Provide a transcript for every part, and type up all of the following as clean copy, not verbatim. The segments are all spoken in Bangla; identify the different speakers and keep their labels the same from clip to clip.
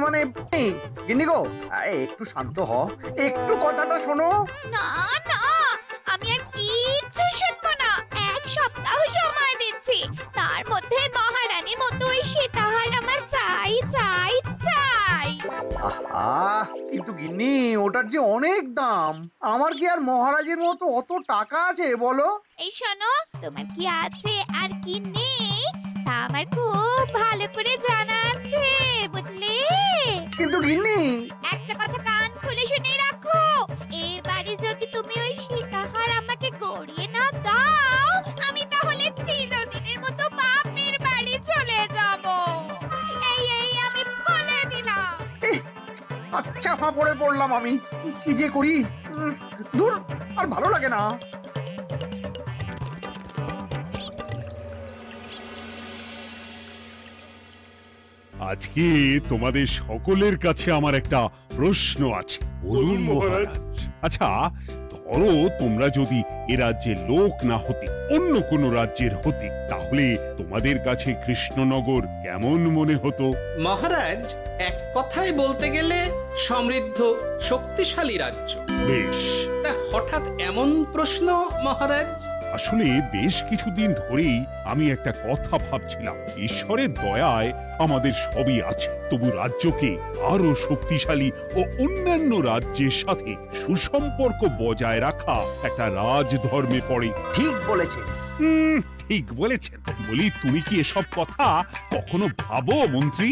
Speaker 1: মানে গিন্নি গো, একটু শান্ত হ, একটু কথাটা শোনো।
Speaker 2: না না, আমি আর কিচ্ছু শুনবো না। এক সপ্তাহ সময় দিচ্ছি, তার মধ্যে মহারানীর মতো ওই সীতাহার আমার চাই চাই চাই।
Speaker 1: আহা, কিন্তু গিন্নি ওটার যে অনেক দাম। আমার কি আর মহারাজের মতো অত টাকা আছে বলো?
Speaker 2: এই শোনো, তোমার কি আছে আর কি নেই তা আমার খুব ভালো করে জানা আছে, বুঝলে?
Speaker 1: কিন্তু গিন্নি,
Speaker 2: একটা কথা কান খুলে শুনে রাখো, এবারে যদি তুমি ওই সীতাহার আমাকে গড়িয়ে না দাও, আমি তাহলে চিরদিনের মতো বাপের বাড়ি চলে যাব। এই আমি বলে দিলাম।
Speaker 1: আচ্ছা ফাঁপড়ে পড়লাম আমি, কি যে করি। দূর, আর ভালো লাগে না।
Speaker 3: আজকে তোমাদের সকলের কাছে আমার একটা প্রশ্ন আছে।
Speaker 4: বলুন মহারাজ।
Speaker 3: আচ্ছা, ধরো তোমরা যদি এ রাজ্যের লোক না হতে, অন্য কোন রাজ্যের হতে, তাহলে তোমাদের কাছে কৃষ্ণনগর কেমন মনে হতো?
Speaker 5: মহারাজ, এক কথায় বলতে গেলে সমৃদ্ধ শক্তিশালী রাজ্য।
Speaker 3: বেশ,
Speaker 5: তা হঠাৎ এমন প্রশ্ন মহারাজ?
Speaker 3: আসলে বেশ কিছুদিন ধরেই আমি একটা কথা ভাবছিলাম। ঈশ্বরের দয়ায় আমাদের সবই আছে, তবু রাজ্যকে আরো শক্তিশালী ও অন্যান্য রাজ্যের সাথে সুসম্পর্ক বজায় রাখা একটা রাজধর্মে পড়ে।
Speaker 1: ঠিক বলেছে।
Speaker 3: ঠিক বলেছেন। বলি, তুমি কি এসব কথা কখনো ভাবো মন্ত্রী?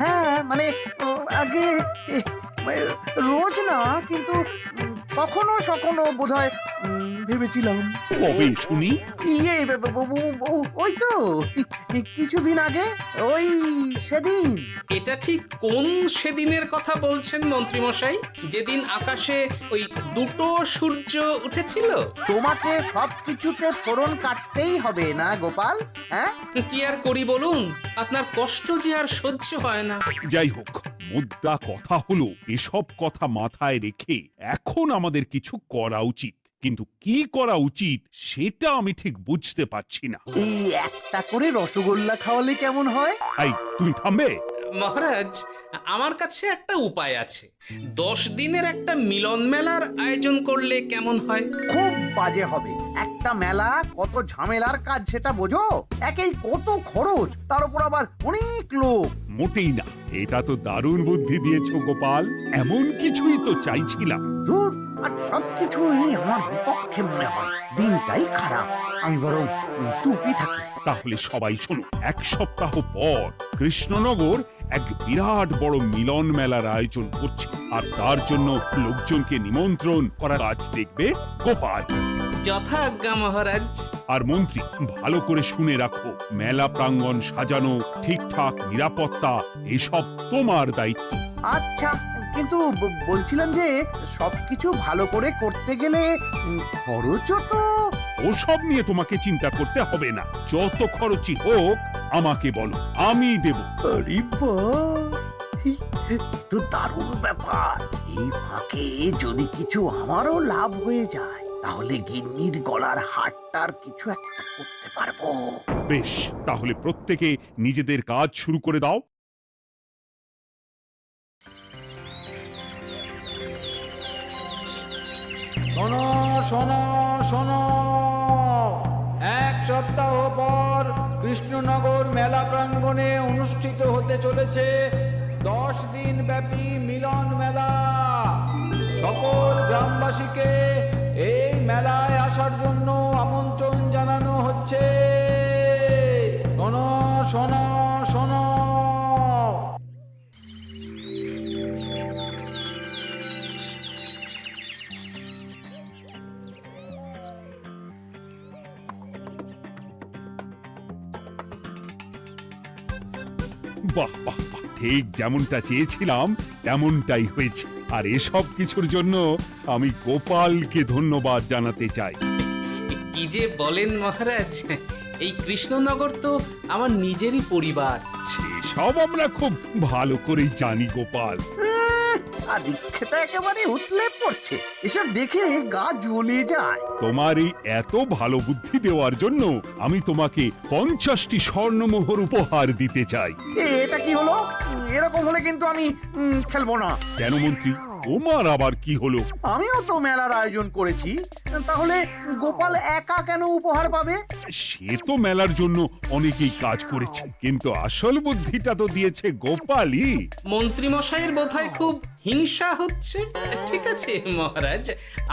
Speaker 1: হ্যাঁ, মানে আগে রোজ না, কিন্তু কখনো সখনো বোধহয় ভেবেছিলাম।
Speaker 3: কবে শুনি?
Speaker 1: ইয়ে ওই তো কিছুদিন আগে, ওই সেদিন।
Speaker 5: এটা ঠিক কোন সেদিনের কথা বলছেন মন্ত্রী মশাই? যেদিন আকাশে ওই দুটো সূর্য উঠেছিল?
Speaker 1: তোমাকে সবকিছুতে ফোড়ন কাটতেই হবে না গোপাল, হ্যাঁ?
Speaker 5: কি আর করি বলুন, আপনার কষ্ট যে আর সহ্য হয় না।
Speaker 3: যাই হোক, মুদ্রা কথা হলো, এসব কথা মাথায় রেখে এখন আমাদের কিছু করা উচিত। কিন্তু কি করা উচিত সেটা আমি ঠিক বুঝতে পারছি না।
Speaker 1: এই একটা করে রসগোল্লা খাওয়ালে কেমন হয়?
Speaker 3: এই, তুমি থামবে?
Speaker 5: মহারাজ, আমার কাছে একটা উপায় আছে। 10 দিনের একটা মিলন মেলার আয়োজন করলে কেমন হয়?
Speaker 1: খুব বাজে হবে। একটা মেলা কত ঝামেলার কাজ সেটা বোঝো? একেই কত খরচ, তার উপর আবার অনেক লোক।
Speaker 3: মোটেই না, এটা তো দারুণ বুদ্ধি দিয়েছো গোপাল। এমন কিছুই তো চাইছিলাম।
Speaker 1: দূর, আর সবকিছুই আমার বিপক্ষে মনে হয়। দিনটাই খারাপ, আমি বরং চুপই থাকি।
Speaker 3: তাহলে সবাই শোনো, 1 সপ্তাহ পর কৃষ্ণনগর এক বিরাট বড় মিলন মেলার আয়োজন করছে, আর তার জন্য লোকজনকে নিমন্ত্রণ করার কাজ দেখবে গোপাল।
Speaker 5: যথাজ্ঞা মহারাজ।
Speaker 3: আর মন্ত্রী, ভালো করে শুনে রাখো, মেলা প্রাঙ্গণ সাজানো, ঠিকঠাক নিরাপত্তা, এসব তোমার দায়িত্ব।
Speaker 1: আচ্ছা, কিন্তু বলছিলাম যে সবকিছু ভালো করে করতে গেলে খরচও তো।
Speaker 3: ওসব নিয়ে তোমাকে চিন্তা করতে হবে না। যত খরচই হোক আমাকে বলো, আমি দেব।
Speaker 1: আরে বাস, তো দারুণ ব্যাপার। এই ফাঁকে যদি কিছু আমারও লাভ হয়ে যায়, তাহলে গিন্নির গলার হারটার কিছু একটা করতে পারবো।
Speaker 3: বেশ, তাহলে প্রত্যেকে নিজেদের কাজ শুরু করে দাও।
Speaker 6: শোনো শোনো শোনো, 1 সপ্তাহ পর কৃষ্ণনগর মেলা প্রাঙ্গণে অনুষ্ঠিত হতে চলেছে 10 দিন ব্যাপী মিলন মেলা। সকল গ্রামবাসীকে এই মেলায় আসার জন্য আমন্ত্রণ জানানো হচ্ছে। শোনো শোনো শোনো।
Speaker 3: বাহ বাহ বাহ, ঠিক যেমনটা চেয়েছিলাম তেমনটাই হয়েছে। আর এসব কিছুর জন্য আমি গোপালকে ধন্যবাদ জানাতে চাই।
Speaker 5: কি যে বলেন মহারাজ, এই কৃষ্ণনগর তো আমার নিজেরই পরিবার।
Speaker 3: সেসব আমরা খুব ভালো করেই জানি গোপাল।
Speaker 1: দীক্ষেতা একেবারে উতলে পড়ছে। এসব দেখে গা জ্বলে যায়।
Speaker 3: তোমার এই এত ভালো বুদ্ধি দেওয়ার জন্য আমি তোমাকে 50টি স্বর্ণমোহর উপহার দিতে চাই।
Speaker 1: এটা কি হলো? এরকম হলে কিন্তু আমি খেলবো না।
Speaker 3: কেন মন্ত্রী, তোমার আবার কি হলো?
Speaker 1: আমিও তো মেলার আয়োজন করেছি, তাহলে গোপাল একা কেন উপহার পাবে?
Speaker 3: সে তো মেলার জন্য অনেকেই কাজ করেছে, কিন্তু আসল বুদ্ধিটা তো দিয়েছে গোপালই।
Speaker 5: মন্ত্রী মশাইয়ের বোধহয় খুব হিংসা হচ্ছে। ঠিক আছে মহারাজ,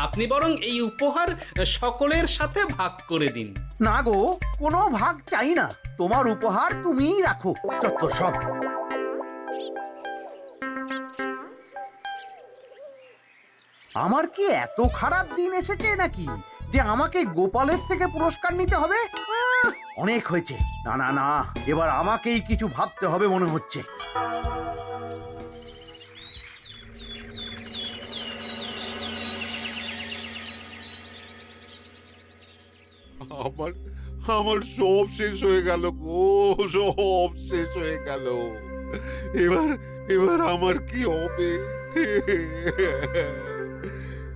Speaker 5: আপনি বরং এই উপহার সকলের সাথে ভাগ করে দিন।
Speaker 1: না গো, কোনো ভাগ চাই না। তোমার উপহার তুমিই রাখো। যত সব। আমার কি এত খারাপ দিন এসেছে নাকি যে আমাকে গোপালের থেকে পুরস্কার নিতে হবে? অনেক হয়েছে। না না না, এবার আমাকেই কিছু ভাবতে হবে মনে হচ্ছে।
Speaker 4: আমার আমার সব শেষ হয়ে গেল গো, সব শেষ হয়ে গেল। এবার এবার আমার কি হবে?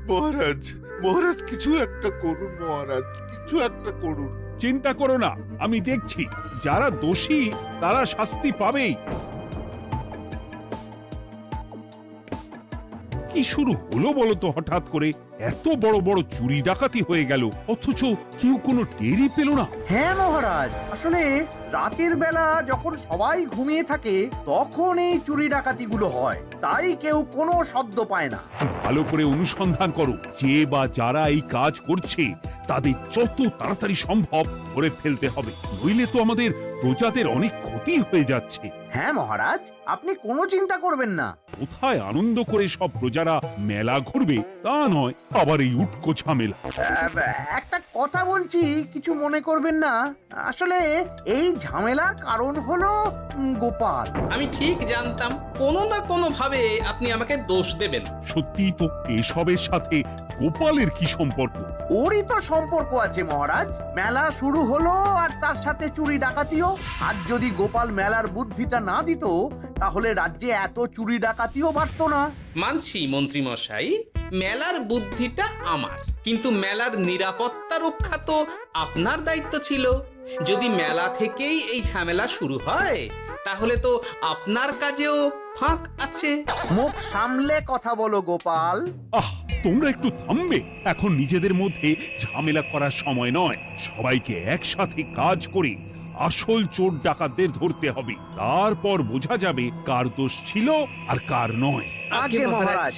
Speaker 4: মহারাজ, মহারাজ কিছু একটা করুন, মহারাজ কিছু একটা করুন।
Speaker 3: চিন্তা করো না, আমি দেখছি। যারা দোষী তারা শাস্তি পাবেই। কি শুরু হলো বলো তো হঠাৎ করে? এত বড় বড় চুরি ডাকাতি হয়ে গেল, অথচ কেউ কোনো টেরই পেল না।
Speaker 1: হ্যাঁ মহারাজ, আসলে রাতের বেলা যখন সবাই ঘুমিয়ে থাকে তখন এই চুরি ডাকাতিগুলো হয়, তাই কেউ কোনো শব্দ পায় না।
Speaker 3: ভালো করে অনুসন্ধান করো, যে বা যারা এই কাজ করছে তাদের যত তাড়াতাড়ি সম্ভব ধরে ফেলতে হবে, নইলে তো আমাদের প্রজাদের অনেক ক্ষতি হয়ে যাচ্ছে।
Speaker 1: হ্যাঁ মহারাজ, আপনি কোনো চিন্তা করবেন না।
Speaker 3: কোথায় আনন্দ করে সব প্রজারা মেলা ঘুরবে তা নয়, আবার এই উটকো ঝামেলা।
Speaker 1: একটা কথা বলছি, কিছু মনে করবেন না। আসলে এই ঝামেলার কারণ হলো গোপাল।
Speaker 5: আমি ঠিক জানতাম কোনো না কোনো ভাবে আপনি আমাকে দোষ দেবেন।
Speaker 3: সত্যি তো, এসবের সাথে গোপালের কি সম্পর্ক?
Speaker 1: ওরই তো সম্পর্ক আছে মহারাজ। মেলা শুরু হলো আর তার সাথে চুরি ডাকাতিও। আর যদি গোপাল মেলার বুদ্ধিটা না দিত তাহলে রাজ্যে এত চুরি ডাকাতিও বাড়তো না।
Speaker 5: মানছি মন্ত্রী মশাই, মেলার বুদ্ধিটা আমার, কিন্তু মেলার নিরাপত্তা রক্ষা তো আপনার দায়িত্ব ছিল। যদি মেলা থেকেই এই ঝামেলা শুরু হয় তাহলে তো আপনার কাজেও ফাঁক আছে।
Speaker 1: মুখ সামলে কথা বলো গোপাল।
Speaker 3: আহ, তোমরা একটু থামবে? এখন নিজেদের মধ্যে ঝামেলা করার সময় নয়। সবাইকে একসাথে কাজ করে আসল চোর ডাকাতদের ধরতে হবে, তারপর বোঝা যাবে কার দোষ ছিল আর কার নয়।
Speaker 1: আগে মহারাজ।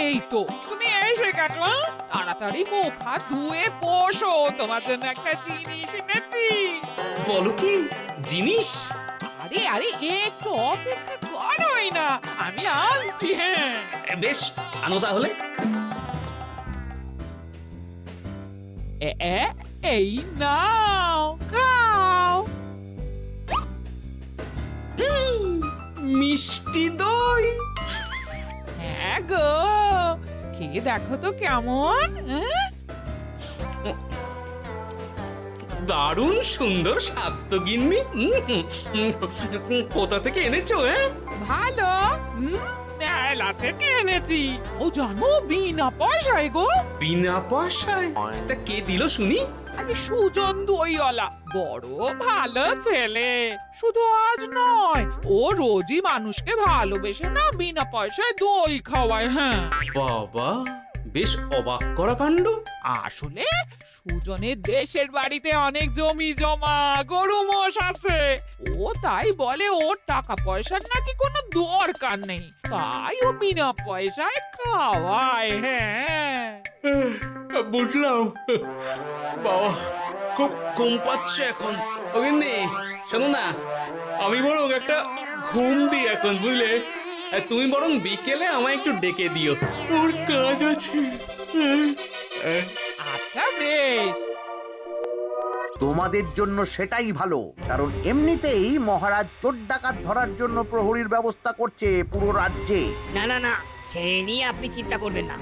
Speaker 7: এই তো তুমি এসে গেছো। তাড়াতাড়ি মুখ হাত ধুয়ে বসো, তোমার জন্য একটা জিনিস এনেছি।
Speaker 5: বলো কি জিনিস?
Speaker 7: আরে আরে একটু অপেক্ষা করোই না, আমি আনছি। হ্যাঁ
Speaker 5: বেশ, আনো তাহলে।
Speaker 7: এই নাও, খাও।
Speaker 5: মিষ্টি দই।
Speaker 7: হ্যাঁ গো, খেয়ে দেখো তো কেমন।
Speaker 5: দারুণ সুন্দর স্বাদ তো গিন্নি। কোথা থেকে এনেছো?
Speaker 7: ভালো, মেলা থেকে এনেছি। ও জানো, বিনা পয়সায় গো।
Speaker 5: বিনা পয়সায়? তা কে দিল শুনি?
Speaker 7: আরে সুজন দইওয়ালা, বড় ভালো ছেলে। শুধু আজ নয়, ও রোজই মানুষকে ভালোবেসে না বিনা পয়সায় দই খাওয়ায়। হ্যাঁ
Speaker 5: বাবা, বেশ অবাক করা কাণ্ড।
Speaker 7: আসলে সুজনের দেশের বাড়িতে অনেক জমি জমা, গরু মোষ আছে। ও তাই বলে ওর টাকা পয়সার নাকি কোনো দরকার নেই, তাই ও বিনা পয়সায় খাওয়ায়। হ্যাঁ
Speaker 5: বুঝলাম। বাবা, খুব ঘুম পাচ্ছে এখন। ও গিন্নি, শোনো না, আমি বরং একটা ঘুম দিই এখন, বুঝলে? তুমি বরং বিকেলে আমায় একটু ডেকে দিও, ওর কাজ আছে।
Speaker 7: আচ্ছা বেশ।
Speaker 1: তোমাদের জন্য সেটাই ভালো, কারণ এমনিতেই মহারাজ চোর ডাকাত ধরার জন্য প্রহরীর ব্যবস্থা করছে পুরো রাজ্যে।
Speaker 8: না না না, সে নিয়ে আপনি চিন্তা করবেন না।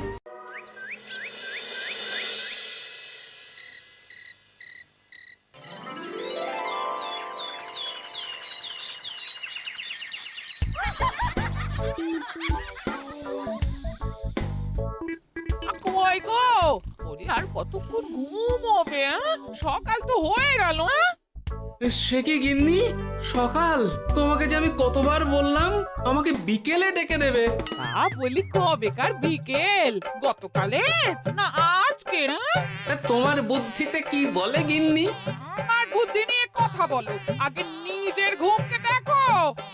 Speaker 7: আর কতক্ষণ ঘুমোবে? সকাল তো হয়ে গেল।
Speaker 5: সে কি গিন্নি, সকাল? তোমাকে যে আমি কতবার বললাম আমাকে বিকেলে ডেকে দেবে।
Speaker 7: তা বলি কবেকার বিকেল? গতকালে না আজকে?
Speaker 5: তোমার বুদ্ধিতে কি বলে গিন্নি?
Speaker 7: আমার বুদ্ধি নিয়ে কথা বলো, আগে নিজের ঘুমকে দেখো।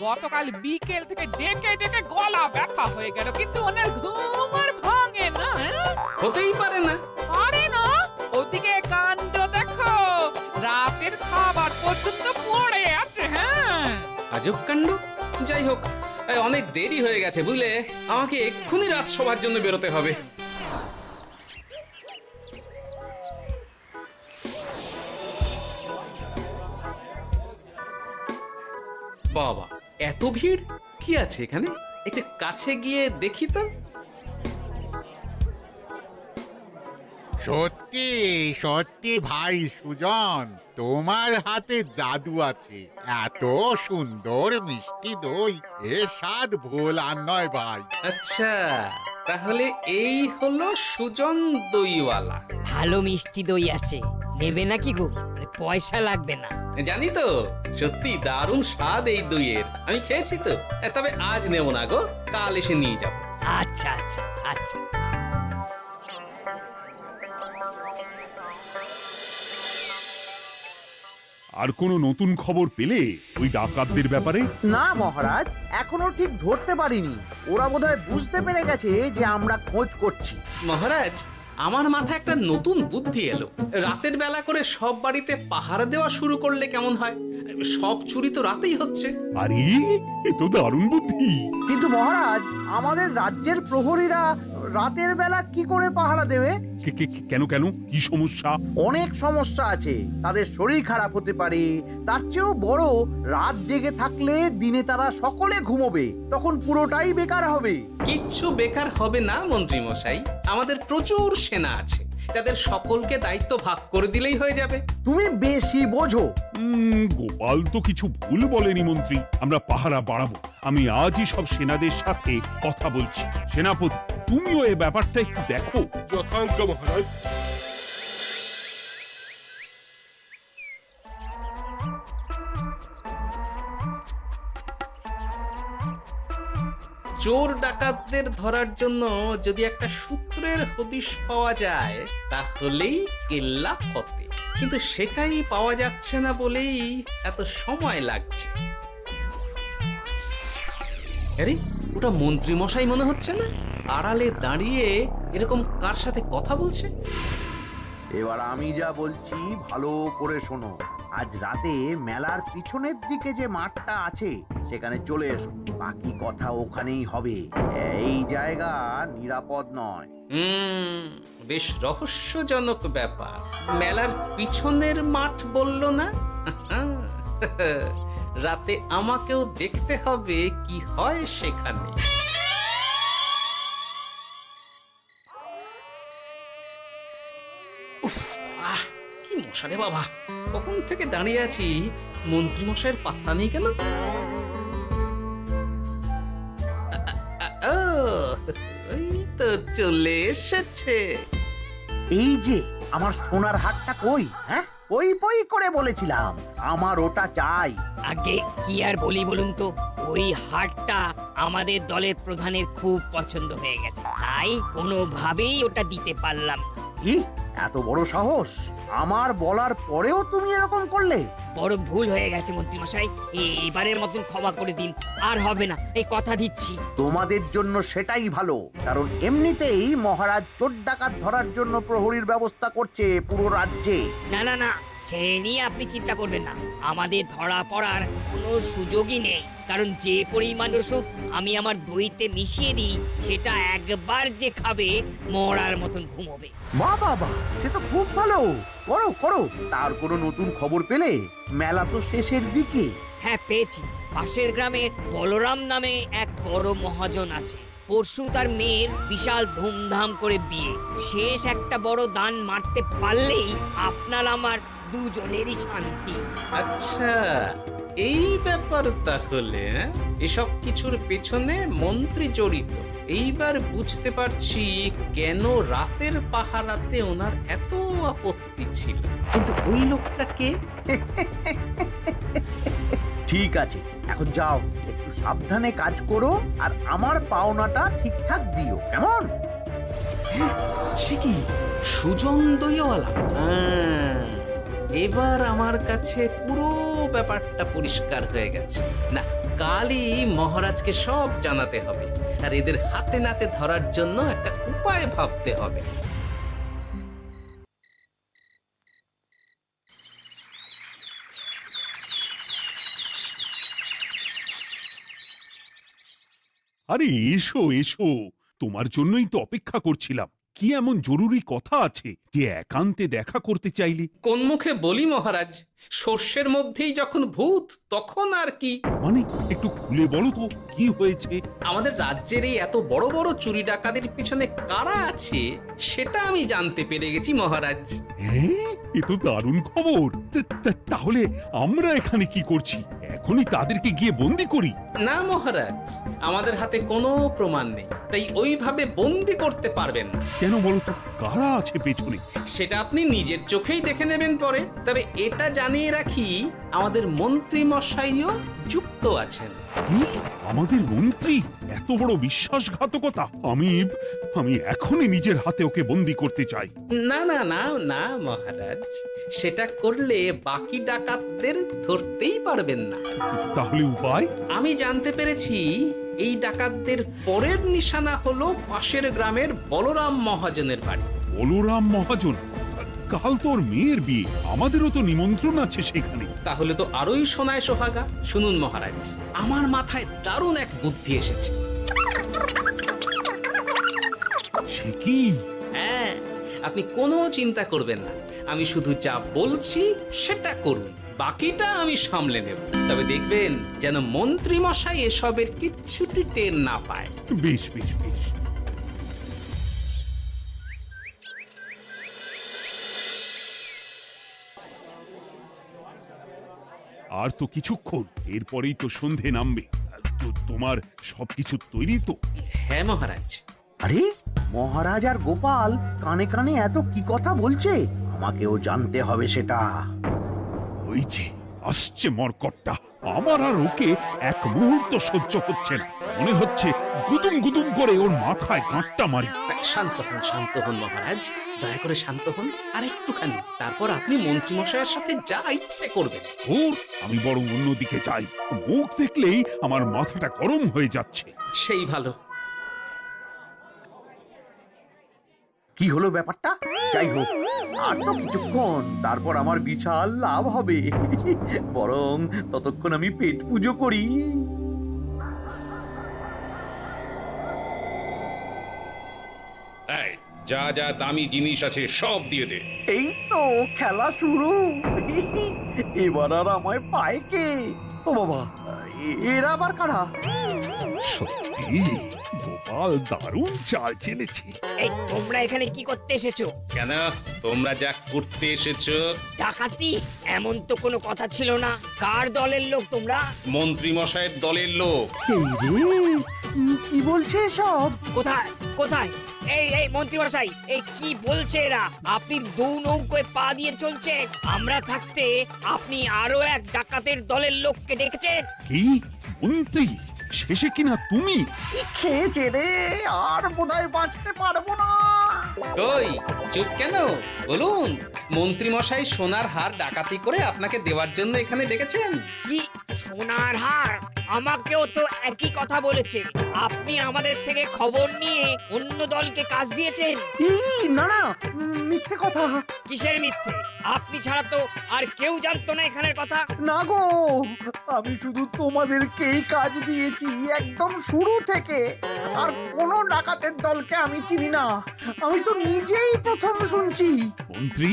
Speaker 7: গতকাল বিকেল থেকে ডেকে ডেকে গলা ব্যথা হয়ে গেল, কিন্তু ওনার ঘুম আর ভাঙে না।
Speaker 5: হতেই পারে না।
Speaker 7: পারে না? ওদিকে কাণ্ড দেখো, রাতের খাবার পর্যন্ত পড়ে আছে। হ্যাঁ,
Speaker 5: আজব কাণ্ড। যাই হোক, অনেক দেরি হয়ে গেছে বুঝলে, আমাকে এক্ষুনি রাজসভার জন্য বেরোতে হবে। বাবা, এত ভিড় কি আছে এখানে? একটু কাছে গিয়ে দেখি তো।
Speaker 8: সত্যি সত্যি ভাই সুজন, তোমার হাতে জাদু আছে। এত সুন্দর মিষ্টি দই, এ স্বাদ ভোলার নয় ভাই।
Speaker 5: আচ্ছা, তাহলে এই হলো সুজন দইওয়ালা।
Speaker 9: ভালো মিষ্টি দই আছে, নেবে নাকি গো? পয়সা লাগবে না।
Speaker 5: জানি তো, সত্যি দারুণ স্বাদ এই দইয়ের। আমি খেয়েছি তো। তবে আজ নেব না গো, কাল এসে নিয়ে যাব।
Speaker 9: আচ্ছা আচ্ছা আচ্ছা।
Speaker 3: আর কোনো নতুন খবর পেলে ওই ডাকাতদের ব্যাপারে?
Speaker 1: না মহারাজ, এখনো ঠিক ধরতে পারিনি। ওরা বোধহয় বুঝতে পেরে গেছে যে আমরা খোঁজ করছি।
Speaker 5: মহারাজ, আমার মাথায় একটা নতুন বুদ্ধি এলো। রাতের বেলা করে সব বাড়িতে পাহারা দেওয়া শুরু করলে কেমন হয়? সব চুরি তো রাতেই হচ্ছে।
Speaker 3: আরে, এ তো দারুণ বুদ্ধি।
Speaker 1: কিন্তু মহারাজ, আমাদের রাজ্যের প্রহরীরা রাতের বেলা কি করে পাহারা দেবে?
Speaker 3: কেন কেন, কি সমস্যা?
Speaker 1: অনেক সমস্যা আছে। তাদের শরীর খারাপ হতে পারে, তার চেয়েও বড়, রাত জেগে থাকলে দিনে তারা সকলে ঘুমোবে, তখন পুরোটাই বেকার হবে।
Speaker 5: কিচ্ছু বেকার হবে না মন্ত্রী মশাই, আমাদের প্রচুর সেনা আছে। তাদের সকলকে দায়িত্ব ভাগ করে দিলেই হয়ে যাবে।
Speaker 1: তুমি বেশি বোঝো।
Speaker 3: গোপাল তো কিছু ভুল বলেনি মন্ত্রী। আমরা পাহারা বাড়াবো। আমি আজই সব সেনাদের সাথে কথা বলছি। সেনাপতি, তুমিও এই ব্যাপারটা একটু দেখো।
Speaker 4: যথাজ্ঞা মহারাজ।
Speaker 5: চোর ডাকাতদের ধরার জন্য যদি একটা সূত্রের হদিশ পাওয়া যায় তাহলেই কেল্লা ফতে, কিন্তু সেটাই পাওয়া যাচ্ছে না বলেই এত সময় লাগছে। আরে, ওটা মন্ত্রী মশাই মনে হচ্ছে না? আড়ালে দাঁড়িয়ে এরকম কার সাথে কথা বলছে?
Speaker 1: এবার আমি যা বলছি ভালো করে শোনো। আজ রাতে মেলার পিছনের দিকে যে মাঠটা আছে সেখানে চলে এসো। বাকি কথা ওখানেই হবে। এই জায়গা নিরাপদ নয়।
Speaker 5: বেশ রহস্যজনক ব্যাপার। মেলার পিছনের মাঠ বললো না? রাতে আমাকেও দেখতে হবে কি হয় সেখানে। উফ, কি মশা রে বাবা! কখন থেকে দাঁড়িয়ে আছি, মন্ত্রী মশাইয়ের পাত্তা নেই কেন? ও, ওই তো চলে এসেছে।
Speaker 1: এই যে আমার সোনার হাটটা কই? হ্যাঁ, ওই পই করে বলেছিলাম আমার ওটা চাই।
Speaker 9: আগে কি আর বলি বলুন তো, ওই হাটটা আমাদের দলের প্রধানের খুব পছন্দ হয়ে গেছে, তাই কোনোভাবেই ওটা দিতে পারলাম না।
Speaker 1: কি এত বড় সাহস! আমার বলার পরেও তুমি এরকম করলে?
Speaker 9: বড় ভুল হয়ে গেছে মন্ত্রী মশাই, এবারের মতন ক্ষমা করে দিন, আর হবে না, এই কথা দিচ্ছি।
Speaker 1: তোমাদের জন্য সেটাই ভালো, কারণ এমনিতেই মহারাজ চোর ডাকাত ধরার জন্য প্রহরীর ব্যবস্থা করছে পুরো রাজ্যে।
Speaker 9: না না না, সে নিয়ে আপনি চিন্তা করবেন না। আমাদের ধরা পড়ার কোনো সুযোগই নেই, কারণ যে পরিমাণ ওষুধ আমি আমার দইতে মিশিয়ে দিই সেটা একবার যে খাবে মরার মতন ঘুমোবে।
Speaker 1: বাহ বাহ বাহ, সে তো খুব ভালো। করো করো। তার কোনো নতুন খবর পেলে? মেলা তো শেষের দিকে।
Speaker 9: হ্যাঁ, পেয়েছি। পাশের গ্রামের বলরাম নামে এক বড় মহাজন আছে। পরশু তার মেয়ের বিশাল ধুমধাম করে বিয়ে। শেষ একটা বড় দান মারতে পারলেই আপনার আমার দুজনেরই শান্তি।
Speaker 5: আচ্ছা, এই ব্যাপার তাহলে, হ্যাঁ? এসব কিছুর পেছনে মন্ত্রী জড়িত। এইবার বুঝতে পারছি কেন রাতের পাহারাতে ওনার এত আপত্তি ছিল। কিন্তু ওই লোকটাকে
Speaker 1: ঠিক আছে, এখন যাও, একটু সাবধানে কাজ করো আর আমার পাওনাটা ঠিকঠাক দিও, কেমন?
Speaker 5: সে কি সুজন দইওয়ালা? এবার আমার কাছে পুরো ব্যাপারটা পরিষ্কার হয়ে গেছে। না, কালই মহারাজকে সব জানাতে হবে, আর এদের হাতে নাতে ধরার জন্য একটা উপায় ভাবতে হবে।
Speaker 3: আরে এসো এসো, তোমার জন্যই তো অপেক্ষা করছিলাম। কি এমন জরুরি কথা আছে যে একান্তে দেখা করতে চাইলি?
Speaker 5: কোন মুখে বলি মহারাজ, সর্ষের মধ্যেই যখন ভূত তখন আর কি।
Speaker 3: মানে একটু খুলে বলো তো কি হয়েছে?
Speaker 5: আমাদের রাজ্যের এই এত বড় বড় চুরি ডাকাতির পিছনে কারা আছে সেটা আমি জানতে পেরে গেছি মহারাজ।
Speaker 3: হ্যাঁ, এ তো দারুণ খবর। তাহলে আমরা এখানে কি করছি? এখনই তাদেরকে গিয়ে বন্দি করি?
Speaker 5: না মহারাজ, আমাদের হাতে কোনো প্রমাণ নেই, তাই ওইভাবে বন্দি করতে পারবেন না।
Speaker 3: কেন বলো তো, কারা আছে পেছনে?
Speaker 5: সেটা আপনি নিজের চোখেই দেখে নেবেন পরে। তবে এটা জানিয়ে রাখি, আমাদের মন্ত্রী মশাইও যুক্ত আছেন।
Speaker 3: কি? আমাদের মন্ত্রী? এত বড় বিশ্বাসঘাতকতা! আমি এখনই নিজের হাতে ওকে বন্দি করতে চাই।
Speaker 5: না না না না মহারাজ, সেটা করলে বাকি ডাকাতদের ধরতেই পারবেন না।
Speaker 3: তাহলে উপায়?
Speaker 5: আমি জানতে পেরেছি এই ডাকাতদের পরের নিশানা হলো পাশের গ্রামের বলরাম মহাজনের বাড়ি।
Speaker 3: বলরাম মহাজন? কাল তোর মেয়ের বিয়ে, আমাদেরও তো নিমন্ত্রণ আছে সেখানে।
Speaker 5: তাহলে তো আরোই সোনায় সোহাগা। শুনুন মহারাজ, আমার মাথায় দারুণ এক বুদ্ধি এসেছে।
Speaker 3: সে কি?
Speaker 5: হ্যাঁ, আপনি কোনো চিন্তা করবেন না, আমি শুধু যা বলছি সেটা করুন, বাকিটা আমি সামলে নেব। তবে দেখবেন যেন মন্ত্রী মশাই এসবের কিচ্ছুটি টের না পায়।
Speaker 3: বেশ বেশ বেশ। আর তো কিছুক্ষণ, এরপরেই তো সন্ধে নামবে। তোমার সবকিছু তৈরি তো?
Speaker 5: হ্যাঁ মহারাজ।
Speaker 1: আরে মহারাজ আর গোপাল কানে কানে এত কি কথা বলছে, আমাকেও জানতে হবে সেটা।
Speaker 3: ওই যে আসছে মরকটটা, আমার আর ওকে এক মুহূর্ত সহ্য হচ্ছে না। মনে হচ্ছে গুদুম গুদুম করে ওর মাথায় গাঁটটা মারি।
Speaker 5: শান্ত হন মহারাজ, দয়া করে শান্ত হন আর একটুখানি। তারপর আপনি মন্ত্রী মশাইয়ের সাথে যা ইচ্ছে করবেন।
Speaker 3: ওর আমি বরং অন্যদিকে যাই, মুখ দেখলেই আমার মাথাটা গরম হয়ে যাচ্ছে।
Speaker 5: সেই ভালো।
Speaker 1: কি হলো ব্যাপারটা? যাই হোক, আর তো কিছুক্ষণ, তারপর আমার বিশাল লাভ হবে। বরং ততক্ষণ আমি পেট পুজো করি।
Speaker 10: যা যা দামি জিনিস আছে সব দিয়ে দে।
Speaker 1: এই তো খেলা শুরু। এবার আর আমায় পায় কে? ও বাবা, এরা আবার কারা?
Speaker 3: সত্যি গোপাল দারুণ চাল চেলেছে।
Speaker 9: এই তোমরা এখানে কি করতে এসেছো?
Speaker 10: কেন, তোমরা যা করতে এসেছো?
Speaker 9: ডাকাতি? এমন তো কোনো কথা ছিল না। কার দলের লোক তোমরা?
Speaker 10: মন্ত্রী মশাইয়ের দলের লোক।
Speaker 1: এই রে, কি বলছে সব?
Speaker 9: কোথায় কোথায়? এই মন্ত্রী মশাই, এই কি বলছে এরা? আপনি দু নৌকোয় পা দিয়ে চলছে, আমরা থাকতে আপনি আরো এক ডাকাতের দলের লোককে ডেকেছেন।
Speaker 3: কি মন্ত্রী? শেষে কিনা তুমি?
Speaker 1: কি খেয়েছে রে, আর বোধহয় বাঁচতে পারবো না।
Speaker 5: কই, চুপ কেন? বলুন, মন্ত্রী মশাই সোনার হার ডাকাতি করে আপনাকে দেওয়ার জন্য এখানে ডেকেছেন।
Speaker 9: কি সোনার হার? আমাকেও তো একই কথা বলেছে। আপনি আমাদের থেকে খবর নিয়ে অন্য দলকে কাজ দিয়েছেন।
Speaker 1: এই না না, মিথ্যে কথা।
Speaker 9: কিসের মিথ্যে? আপনি ছাড়া তো আর কেউ জানতো না এখানের কথা।
Speaker 1: না গো, আমি শুধু তোমাদেরকেই কাজ দিয়েছি একদম শুরু থেকে। আর কোনো ডাকাতের দলকে আমি চিনি না, আমি তো নিজেই প্রথম শুনছি।
Speaker 3: মন্ত্রী,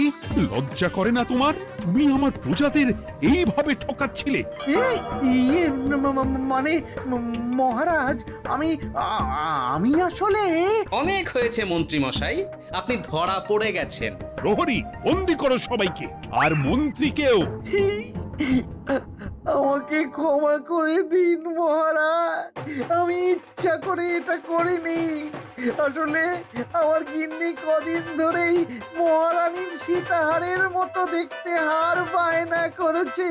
Speaker 3: লজ্জা করে না তোমার? তুমি আমার প্রজাদের এইভাবে ঠকাচ্ছিলে।
Speaker 1: ইয়ে মানে মহারাজ, আমি আসলে
Speaker 5: অনেক হয়েছে মন্ত্রী মশাই, আপনি ধরা পড়ে গেছেন।
Speaker 3: প্রহরী, বন্দি করো সবাইকে, আর মন্ত্রীকেও।
Speaker 1: আমাকে ক্ষমা করে দিন মহারাজ, আমি ইচ্ছা করে এটা করিনি। আসলে আমার গিন্নি কদিন ধরেই মহারানীর সীতাহারের মতো দেখতে হার বায়না করেছে।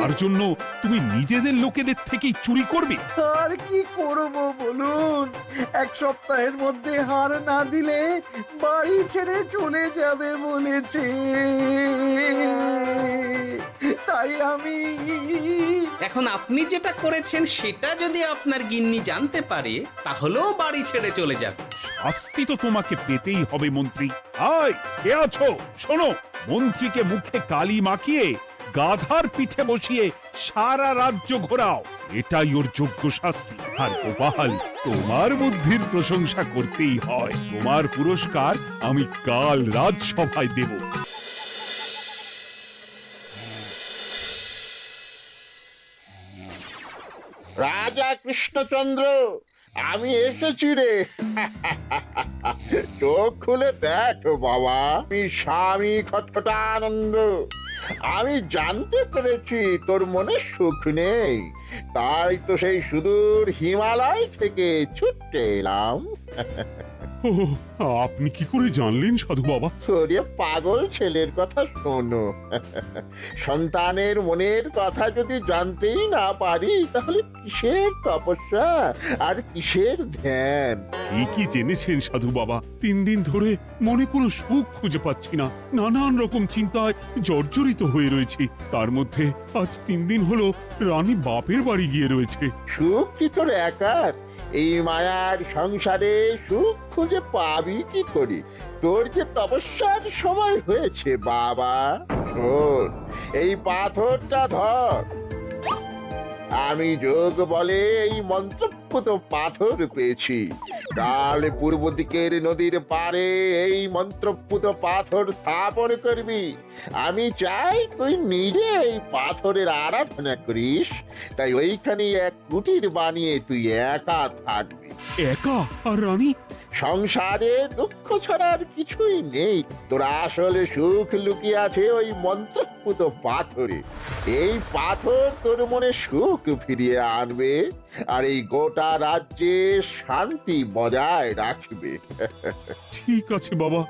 Speaker 3: তার জন্য তুমি নিজেদের লোকেদের থেকেই চুরি করবে?
Speaker 1: আর কি করব বলুন, এক সপ্তাহের মধ্যে হার না দিলে বাড়ি ছেড়ে চলে যাবে বলেছে। তাই আমি
Speaker 10: এখন আপনি যেটা করেছেন সেটা যদি আপনার গিন্নি জানতে পারে তাহলেও বাড়ি ছেড়ে চলে যাবে।
Speaker 3: শাস্তি তো তোমাকে পেতেই হবে মন্ত্রী। আয়, কে আছো? শোনো, মন্ত্রীকে মুখে কালি মাখিয়ে গাধার পিঠে বসিয়ে সারা রাজ্য ঘোরাও, এটাই ওর যোগ্য শাস্তি। আর গোপাল, তোমার বুদ্ধির প্রশংসা করতেই হয়। তোমার পুরস্কার আমি কাল রাজসভায় দেব।
Speaker 11: রাজা কৃষ্ণচন্দ্র, আমি এসেছি রে। চোখ খুলে দেখো বাবা, আমি স্বামী খটখটানন্দ। আমি জানতে পেরেছি তোর মনে সুখ নেই, তাই তো সেই সুদূর হিমালয় থেকে ছুটে এলাম।
Speaker 3: ও, আপনি কি করে জানলেন সাধু বাবা?
Speaker 11: ওরে পাগল ছেলের কথা শোনো। সন্তানের মনের কথা যদি জানতেই না পারি তাহলে কিসের তপস্যা আর কিসের ধ্যান?
Speaker 3: কি জেনেছেন সাধু বাবা? 3 দিন ধরে মনে কোনো সুখ খুঁজে পাচ্ছি না, নানান রকম চিন্তায় জর্জরিত হয়ে রয়েছি। তার মধ্যে আজ 3 দিন হলো রানী বাপের বাড়ি গিয়ে রয়েছে।
Speaker 11: সুখ কি তোর একার? এই মায়ার সংসারে সুখ খুঁজে পাবি কি করে? তোর যে তপস্যার সময় হয়েছে বাবা। শোন, এই পাথরটা ধর। আমি যোগ বলে এই মন্ত্রপুত পাথর পেয়েছি। কাল পূর্ব দিকের নদীর পাড়ে এই মন্ত্রপুত পাথর স্থাপন করবি। আমি চাই তুই নিজে এই পাথরের আরাধনা করিস। তাই ওইখানে এক কুটির বানিয়ে তুই একা থাকবি।
Speaker 3: একা? আর রানী?
Speaker 11: সংসারে দুঃখ ছাড়ার কিছুই নেই। তোর আসলে সুখ লুকিয়ে আছে ওই মন্ত্রপুত পাথরে। এই পাথর তোর মনে সুখ ফিরিয়ে আনবে আর এই গোটা রাজ্যে শান্তি বজায় রাখবে।
Speaker 3: ঠিক আছে বাবা।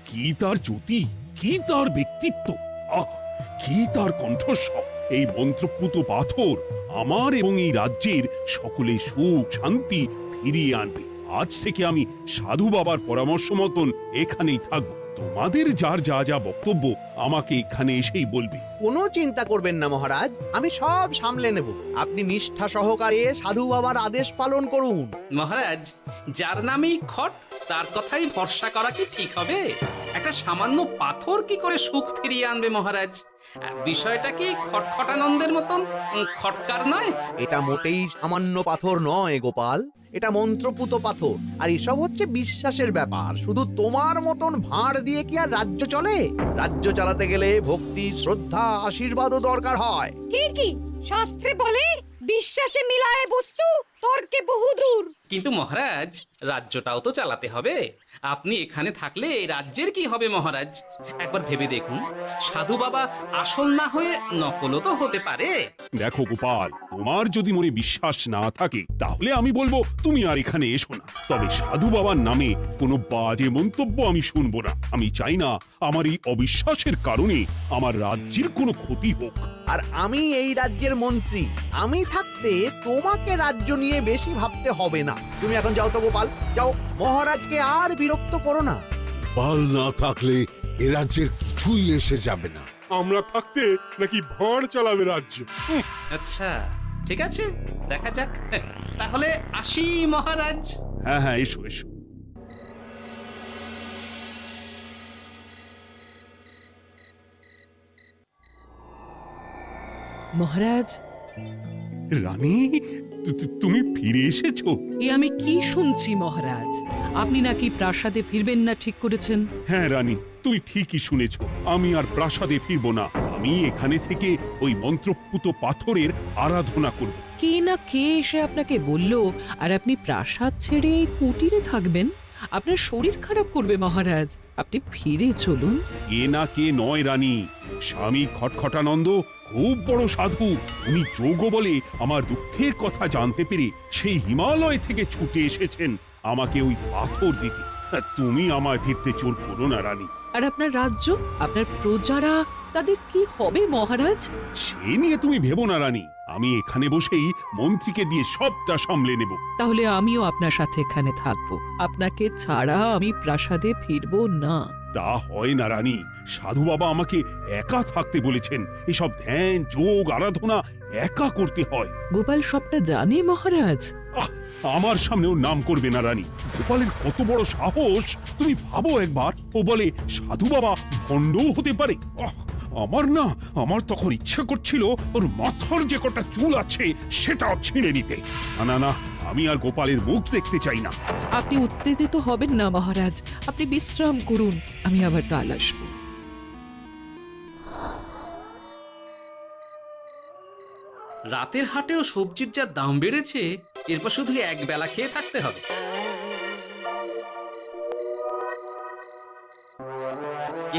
Speaker 3: কি তার জ্যোতি, কি তার ব্যক্তিত্ব, আহ, কি তার কণ্ঠস্বর! এই মন্ত্রপুত পাথর আমার এবং এই রাজ্যের সকলে সুখ শান্তি ফিরিয়ে আনবে। আজ থেকে আমি সাধু বাবার পরামর্শ মতন এখানেই থাকবো। তোমাদের যার যা যা বক্তব্য আমাকে এখানে এসেই বলবে।
Speaker 12: কোনো চিন্তা করবেন না মহারাজ, আমি সব সামলে নেব। আপনি নিষ্ঠা সহকারে সাধু বাবার আদেশ পালন করুন।
Speaker 10: মহারাজ, যার নামেই খট তার কথাই ভরসা করা কি ঠিক হবে? একটা সামান্য পাথর কি করে সুখ ফিরিয়ে আনবে মহারাজ? বিষয়টা কি খটখটানন্দের মতন খটকার নয়?
Speaker 12: এটা মোটেই সামান্য পাথর নয় গোপাল, এটা মন্ত্রপুত পাথর। আর এসব হচ্ছে বিশ্বাসের ব্যাপার। শুধু তোমার মতন ভাঁড় দিয়ে কি আর রাজ্য চলে? রাজ্য চালাতে গেলে ভক্তি, শ্রদ্ধা, আশীর্বাদও দরকার হয়।
Speaker 9: কি শাস্ত্রে বলে বিশ্বাসে মিলায় বস্তু, তর্কে বহুদূর।
Speaker 10: কিন্তু মহারাজ, রাজ্যটাও তো চালাতে হবে। আপনি এখানে থাকলে এই রাজ্যের কি হবে মহারাজ? একবার ভেবে দেখুন, সাধু বাবা আসল না হয়ে নকলও তো হতে পারে।
Speaker 3: দেখো গোপাল, তোমার যদি মনে বিশ্বাস না থাকে তাহলে আমি বলবো তুমি আর এখানে এসো না। তবে সাধু বাবার নামে কোনো বাজে মন্তব্য আমি শুনবো না। আমি চাই না আমার এই অবিশ্বাসের কারণে আমার রাজ্যের কোনো ক্ষতি হোক।
Speaker 12: আর আমি এই রাজ্যের মন্ত্রী, আমি থাকতে তোমাকে রাজ্য নিয়ে বেশি ভাবতে হবে না। তুমি এখন যাও তো গোপাল, যাও। মহারাজকে আর বিরক্ত করো না।
Speaker 4: বাল না থাকলে এ রাজ্যের কিছুই এসে যাবে না।
Speaker 13: আমরা থাকতে নাকি ভাঁড় চালাবে রাজ্য?
Speaker 10: আচ্ছা, ঠিক আছে, দেখা যাক। তাহলে আসি মহারাজ।
Speaker 3: হ্যাঁ হ্যাঁ, এসো এসো।
Speaker 14: মহারাজ,
Speaker 3: রানী, তুমি ফিরে এসেছো?
Speaker 14: এ আমি কি শুনছি মহারাজ? আপনি নাকি প্রাসাদে ফিরবেন না ঠিক করেছেন?
Speaker 3: হ্যাঁ রানী, তুমি ঠিকই শুনেছ। আমি আর প্রাসাদে ফিরবো না। আমি এখানে থেকে ওই মন্ত্রপুত পাথরের আরাধনা করব।
Speaker 14: কে না কে এসে আপনাকে বলল আর আপনি প্রাসাদ ছেড়ে এই কুটিরে থাকবেন? আপনার শরীর খারাপ করবে মহারাজ, আপনি ফিরে চলুন।
Speaker 3: কে না কে নয় রানী, স্বামী খটখটানন্দ খুব বড় সাধু। উনি যোগ বলে আমার দুঃখের কথা জানতে পেরে সেই হিমালয় থেকে ছুটে এসেছেন আমাকে ওই পাথর দিতে। তুমি আমায় ফিরতে জোর করো না রানী।
Speaker 14: আর আপনার রাজ্য, আপনার প্রজারা, তাদের কি হবে মহারাজ?
Speaker 3: সে নিয়ে তুমি ভেবো না রানী, আমি এখানে বসেই মন্ত্রীকে দিয়ে সবটা সামলে নেব।
Speaker 14: তাহলে আমিও আপনার সাথে এখানে থাকবো, আপনাকে ছাড়া আমি প্রাসাদে ফিরবো না।
Speaker 3: তা হয় না রানী, সাধু বাবা আমাকে একা থাকতে বলেছেন। এসব ধ্যান যোগ আরাধনা একা করতে হয়।
Speaker 14: গোপাল সবটা জানে মহারাজ?
Speaker 3: আহ, আমার সামনেও নাম করবে না রানী। গোপালের কত বড় সাহস তুমি ভাবো একবার। ও বলে সাধু বাবা ভণ্ডও হতে পারে। আমার তখন ইচ্ছা করছিল ওর মাথার যে কটা চুল আছে সেটাও ছিঁড়ে নিতে। না না, আমি আর গোপালের মুখ দেখতে চাই না।
Speaker 14: আপনি উত্তেজিত হবেন না মহারাজ, আপনি বিশ্রাম করুন, আমি আবার কাল আসবো।
Speaker 10: রাতের হাটেও সবজির যা দাম বেড়েছে, এরপর শুধু এক বেলা খেয়ে থাকতে হবে।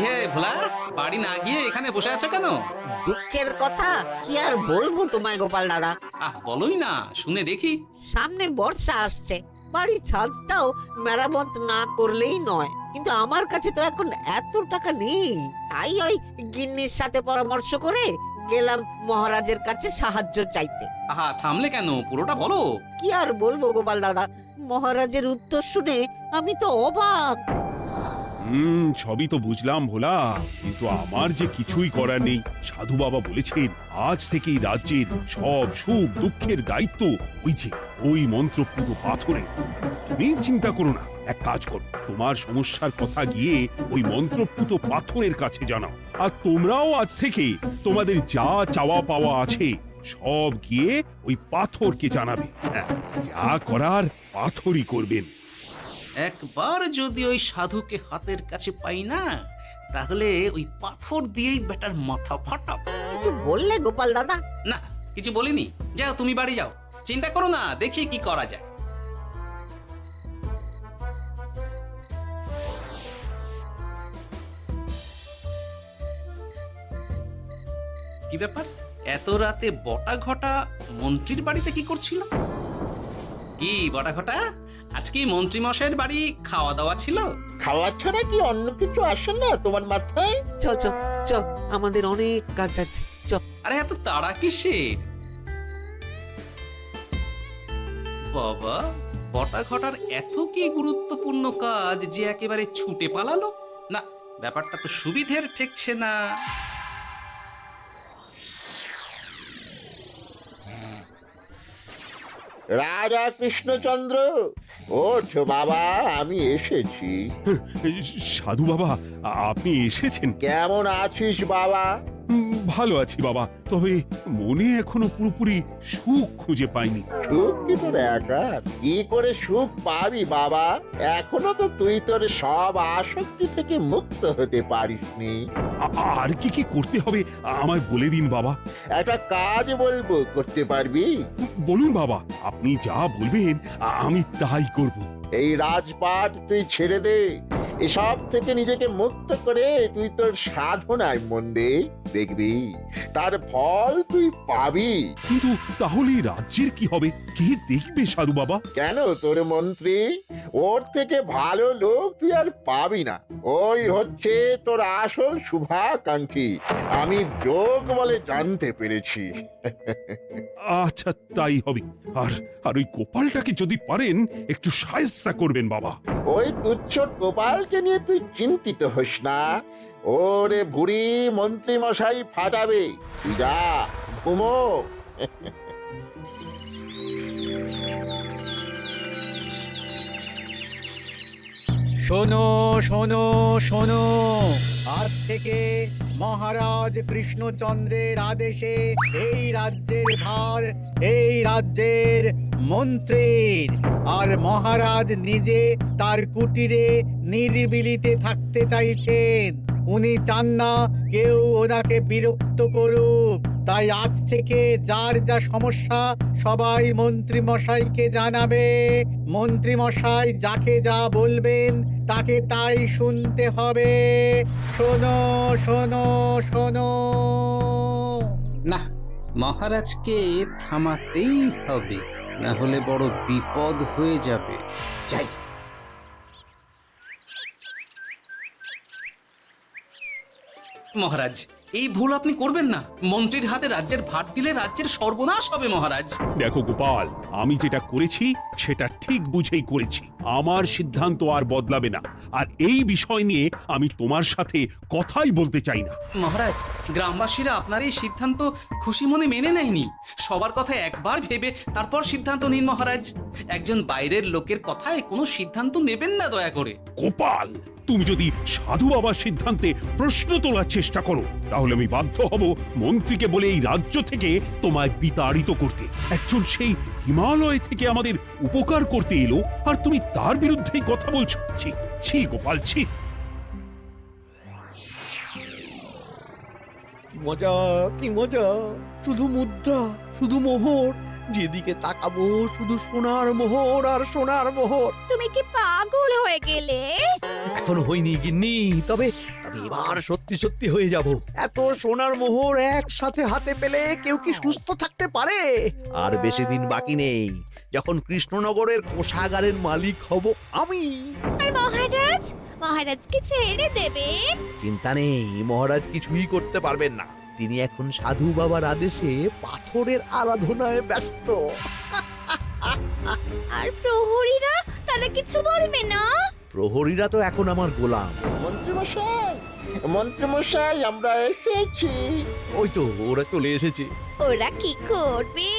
Speaker 10: হে ভোলা, বাড়ি না গিয়ে এখানে বসে আছো কেন?
Speaker 15: দুঃখের কথা কি আর বলবো তোমায় গোপাল দাদা।
Speaker 10: বলোই না, শুনে দেখি।
Speaker 15: সামনে বর্ষা আসছে, বাড়ির ছাদটাও মেরামত না করলেই নয়। কিন্তু আমার কাছে তো এখন এত টাকা নেই, তাই ওই গিন্নির সাথে পরামর্শ করে গেলাম মহারাজের কাছে সাহায্য চাইতে।
Speaker 10: থামলে কেন? পুরোটা বলো।
Speaker 15: কি আর বলবো গোপাল দাদা, মহারাজের উত্তর শুনে আমি তো অবাক।
Speaker 3: সবই তো বুঝলাম ভোলা, কিন্তু আমার যে কিছুই করার নেই। সাধু বাবা বলেছেন আজ থেকেই রাজ্যের সব সুখ দুঃখের দায়িত্ব ওই মন্ত্রপুত পাথরে। তুমি চিন্তা করো না, এক কাজ করো, তোমার সমস্যার কথা গিয়ে ওই মন্ত্রপুত পাথরের কাছে জানাও। আর তোমরাও আজ থেকে তোমাদের যা চাওয়া পাওয়া আছে সব গিয়ে ওই পাথরকে জানাবে। যা করার পাথরই করবেন।
Speaker 10: একবার যদি ওই সাধুকে হাতের কাছে পাই না, তাহলে ওই পাথর দিয়েই বেটার মাথা ফাটাবো।
Speaker 15: কিছু বললে গোপাল দাদা?
Speaker 10: না, কিছু বলিনি। যাও, তুমি বাড়ি যাও, চিন্তা করো না, দেখি কি করা যায়। কি ব্যাপার, এত রাতে বটা ঘটা মন্ত্রীর বাড়িতে কি করছিল? কি বটা ঘটা, আজকে মন্ত্রী মশাইয়ের বাড়ি খাওয়া দাওয়া ছিল?
Speaker 11: খাওয়া ছাড়া কি অন্য কিছু আসে না তোমার মাথায়?
Speaker 15: চ চ চ, আমাদের অনেক কাজ আছে, চ।
Speaker 10: আরে এত তাড়া কিসের? বাবা, বটা ঘটার এত কি গুরুত্বপূর্ণ কাজ যে একেবারে ছুটে পালালো? না, ব্যাপারটা তো সুবিধের ঠেকছে না।
Speaker 11: রাজা কৃষ্ণচন্দ্র, ওঠ বাবা, আমি এসেছি।
Speaker 3: সাধু বাবা, আপনি এসেছেন?
Speaker 11: কেমন আছিস বাবা?
Speaker 3: ভালো আছি বাবা, তবে মনে এখনো পুরোপুরি সুখ খুঁজে পাইনি।
Speaker 11: সুখ কি তোর একার? কি করে সুখ পাবি বাবা? এখনো তো তুই তোর সব আসক্তি থেকে মুক্ত হতে পারিসনি।
Speaker 3: আর কি কি করতে হবে আমায় বলে দিন বাবা।
Speaker 11: একটা কাজ বলবো, করতে পারবি?
Speaker 3: বলুন বাবা, আপনি যা বলবেন আমি তাই করব।
Speaker 11: এই রাজপাট তুই ছেড়ে দে, এসব থেকে নিজেকে মুক্ত করে তুই তোর সাধনায় মন দে, দেখবি তার ফল তুই পাবি।
Speaker 3: কিন্তু তাহলে রাজ্যের কি হবে? কে দেখবে সাধু বাবা?
Speaker 11: কেন তোর মন্ত্রী? ওর থেকে ভালো লোক তুই আর পাবি না। ওই হচ্ছে তোর আসল শুভাকাঙ্ক্ষী, আমি যোগ বলে জানতে পেরেছি।
Speaker 3: আচ্ছা, তাই হবে। আর ওই গোপালটাকে যদি পারেন একটু সাহায্য করবেন বাবা।
Speaker 11: ওই তুচ্ছ গোপালকে নিয়ে তুই চিন্তিত হোস না, ওরে বুড়ি মন্ত্রী মশাই ফাটাবে। তুই যা, ঘুমো।
Speaker 6: শোনো শোনো শোনো, আজ থেকে মহারাজ কৃষ্ণচন্দ্রের আদেশে এই রাজ্যের ভার এই রাজ্যের মন্ত্রীর। আর মহারাজ নিজে তার কুটিরে নিরিবিলিতে থাকতে চাইছেন। উনি চান না কেউ ওনাকে বিরক্ত করুক। তাই আজ থেকে যার যা সমস্যা সবাই মন্ত্রী মশাইকে জানাবে। মন্ত্রী মশাই যাকে যা বলবেন তাকে তাই শুনতে হবে। শোনো শোনো শোনো।
Speaker 10: না, মহারাজকে থামাতেই হবে, না হলে বড় বিপদ হয়ে যাবে। যাই। মহারাজ, এই ভুল আপনি করবেন না। মন্ত্রীর হাতে রাজ্যের ভার দিলে রাজ্যের সর্বনাশ হবে মহারাজ।
Speaker 3: দেখো গোপাল, আমি যেটা করেছি সেটা ঠিক বুঝেই করেছি। আমার সিদ্ধান্ত আর বদলাবে না, আর এই বিষয় নিয়ে আমি তোমার সাথে কথাই বলতে চাই না।
Speaker 10: মহারাজ, গ্রামবাসীরা আপনার এই সিদ্ধান্ত খুশি মনে মেনে নেয়নি। সবার কথা একবার ভেবে তারপর সিদ্ধান্ত নিন মহারাজ। একজন বাইরের লোকের কথায় কোনো সিদ্ধান্ত নেবেন না দয়া করে।
Speaker 3: গোপাল, তুমি যদি সাধু বাবার সিদ্ধান্তে প্রশ্ন তোলার চেষ্টা করো তাহলে আমি বাধ্য হব মন্ত্রীকে বলে এই রাজ্য থেকে তোমায় বিতাড়িত করতে। একজন সেই হিমালয় থেকে আমাদের উপকার করতে এলো, আর তুমি তার বিরুদ্ধেই কথা বলছো। ছি ছি গোপাল, ছি।
Speaker 12: মজা, কি মজা! শুধু মুদ্রা, শুধু মোহর, যেদিকে তাকাবো শুধু সোনার মোহর আর সোনার মোহর।
Speaker 2: তুমি কি পাগল হয়ে গেলে?
Speaker 12: এখন হইনি গিন্নি, তবে এবার সত্যি সত্যি হয়ে যাব। এত সোনার মোহর একসাথে হাতে পেলে কেউ কি সুস্থ থাকতে পারে? আর বেশি দিন বাকি নেই যখন কৃষ্ণনগরের কোষাগারের মালিক হব আমি।
Speaker 2: আর মহারাজকে ছেড়ে দেবেন?
Speaker 12: চিন্তা নেই, মহারাজ কিছুই করতে পারবেন না। তিনি এখন সাধু বাবার আদেশে পাথরের আরাধনায় ব্যস্ত।
Speaker 2: আর প্রহরীরা, তারা কিছু বলবে না?
Speaker 12: প্রহরীরা তো এখন আমার গোলাম।
Speaker 11: মন্ত্রীমশাই, আমরা এসেছি।
Speaker 12: ওই তো ওরা চলে এসেছে।
Speaker 2: ওরা কি করবে?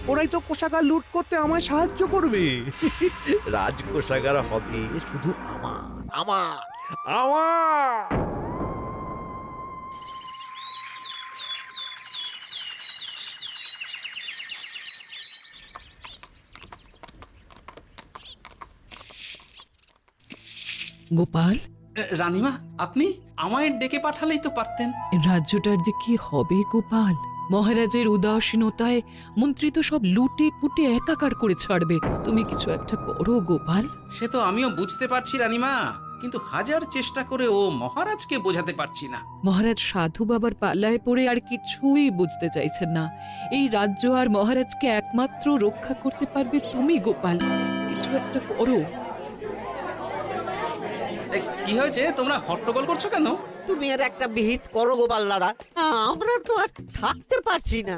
Speaker 12: ওরাই তো কোষাগার লুট করতে আমায় সাহায্য করবে। রাজ কোষাগার হবে শুধু আমার, আমার, আমার।
Speaker 14: গোপাল,
Speaker 10: রানীমা, আপনি আমায় ডেকে পাঠালেই তো পারতেন।
Speaker 14: রাজ্যটার যে কি হবে গোপাল? মহারাজের উদাসীনতায় মন্ত্রী তো সব লুটে পুটে একাকার করে ছাড়বে। তুমি কিছু একটা করো গোপাল।
Speaker 10: সে তো আমিও বুঝতে পারছি রানীমা, কিন্তু হাজার চেষ্টা করে ও মহারাজকে বোঝাতে পারছি না।
Speaker 14: মহারাজ সাধু বাবার পাল্লায় পড়ে আর কিছুই বুঝতে চাইছেন না। এই রাজ্য আর মহারাজকে একমাত্র রক্ষা করতে পারবে তুমি গোপাল। কিছু একটা করো।
Speaker 10: কি হয়েছে, তোমরা হট্টগোল করছো কেন?
Speaker 15: তুমি আর একটা বিহিত করো গোপাল দাদা, আমরা তো আর থাকতে পারছি না।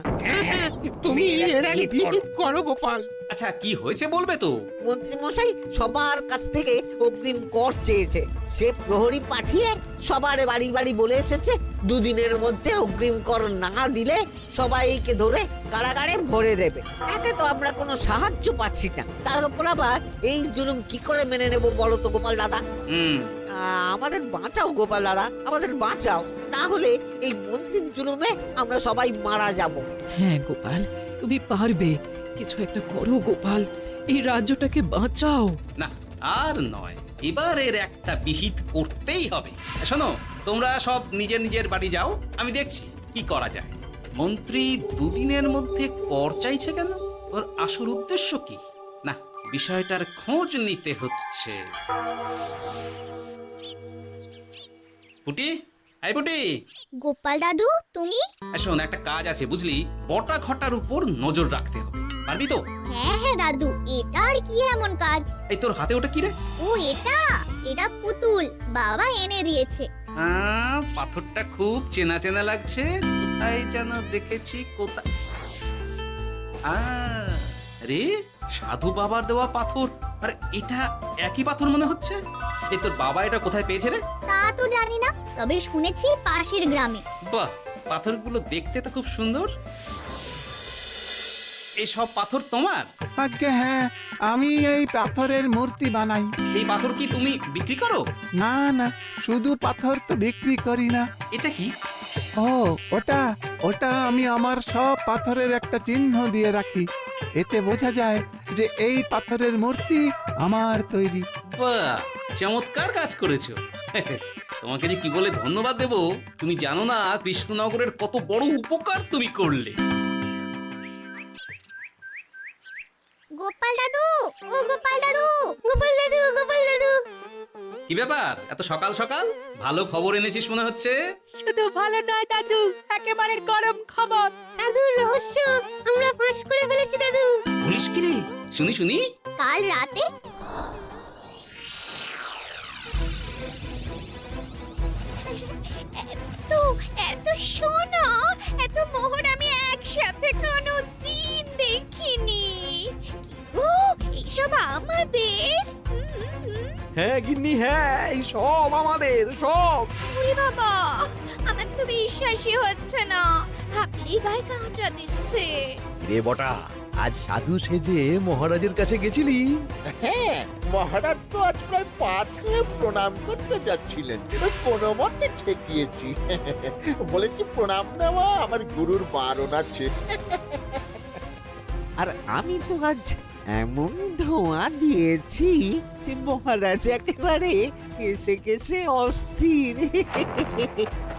Speaker 8: তুমি এর এক বিহিত করো গোপাল।
Speaker 10: আচ্ছা, কি হয়েছে বলবে তো?
Speaker 15: মন্ত্রী মশাই সবার কাছ থেকে অগ্রিম কর চেয়েছে। সে প্রহরী পাঠিয়ে সবার বাড়ি বাড়ি বলে এসেছে দুদিনের মধ্যে অগ্রিম কর না দিলে সবাইকে ধরে কারাগারে ভরে দেবে। একে তো আমরা কোনো সাহায্য পাচ্ছি না, তার উপর আবার এই জুলুম কি করে মেনে নেব বলো তো গোপাল দাদা? আমাদের বাঁচাও গোপাল দাদা, আমাদের বাঁচাও, না হলে এই মন্ত্রীর জুলুমে আমরা সবাই মারা যাব।
Speaker 14: হ্যাঁ গোপাল, তুমি পারবে। কিছু একটা করো গোপাল, এই রাজ্যটাকে বাঁচাও।
Speaker 10: না, আর নয়, এবার এর একটা বিহিত করতেই হবে। শোনো, তোমরা সব নিজের নিজের বাড়ি যাও, আমি দেখছি কি করা যায়। মন্ত্রী দুদিনের মধ্যে কর চাইছে কেন? ওর আসল উদ্দেশ্য কি? না, বিষয়টার খোঁজ নিতে হচ্ছে। পুটি, এই পুটি।
Speaker 2: গোপাল দাদু, তুমি?
Speaker 10: শোন, একটা কাজ আছে বুঝলি, বটা ঘটার উপর নজর রাখতে হবে। পারবি তো?
Speaker 2: হ্যাঁ হ্যাঁ দাদু, এটা আর কি এমন কাজ?
Speaker 10: এই তোর হাতে ওটা কি রে?
Speaker 2: ও এটা পুতুল, বাবা এনে দিয়েছে।
Speaker 10: পাথরটা খুব চেনা চেনা লাগছে, কোথায় যেন দেখেছি। কোথায়? রে, সাধু বাবার দেওয়া পাথর। আর এটা একই পাথর মনে হচ্ছে। এই তোর বাবা এটা কোথায় পেয়েছে রে?
Speaker 2: তা তো জানি না, তবে শুনেছি পাশের গ্রামে।
Speaker 10: বাহ, পাথরগুলো দেখতে তো খুব সুন্দর। এই সব পাথর তোমার?
Speaker 16: আজ্ঞে হ্যাঁ, আমি এই পাথরের মূর্তি বানাই।
Speaker 10: এই পাথর কি তুমি বিক্রি করো?
Speaker 16: না না, শুধু পাথর তো বিক্রি করি না।
Speaker 10: এটা কি?
Speaker 16: ও, ওটা আমি আমার সব পাথরের একটা চিহ্ন দিয়ে রাখি। এতে বোঝা যায় যে এই পাথরের মূর্তি আমার তৈরি।
Speaker 10: বাহ, চমৎকার কাজ করেছো। তোমাকে যে কি বলে ধন্যবাদ দেব তুমি জানো না। কৃষ্ণনগরের কত বড় উপকার তুমি করলে।
Speaker 2: গোপাল দাদু, ও গোপাল দাদু, গোপাল দাদু, গোপাল দাদু।
Speaker 10: কি ব্যাপার এত সকাল সকাল? ভালো খবর এনেছিস মনে হচ্ছে।
Speaker 9: শুধু ভালো নয় দাদু, একেবারে গরম খবর।
Speaker 2: দাদু, রহস্য আমরা ফাঁস করে ফেলেছি দাদু।
Speaker 10: বলিস কি রে? শুনি শুনি।
Speaker 2: কাল রাতে এত সোনা, এত মোহর আমি একসাথে কোনোদিন দেখিনি। ও এইসব আমাদের?
Speaker 12: হ্যাঁ গিন্নি, হ্যাঁ এই সব আমাদের, সব।
Speaker 2: ওরে বাবা, আমার তো বিশ্বাসই হচ্ছে না, ভাবলেই গায়ে কাঁটা দিচ্ছে।
Speaker 12: রে বটা, আজ সাধু সেজে মহারাজের কাছে গেছিলি?
Speaker 11: হ্যাঁ, মহারাজ তো আজ প্রায় পা ছুঁয়ে প্রণাম করতে যাচ্ছিলেন, কোনো মতে ঠেকিয়েছি। বলেছি প্রণাম নেওয়া আমার গুরুর বারণ আছে। আর আমি তো আজ এমন ধোঁয়া দিয়েছি যে মহারাজ একেবারে কেসে কেসে অস্থির।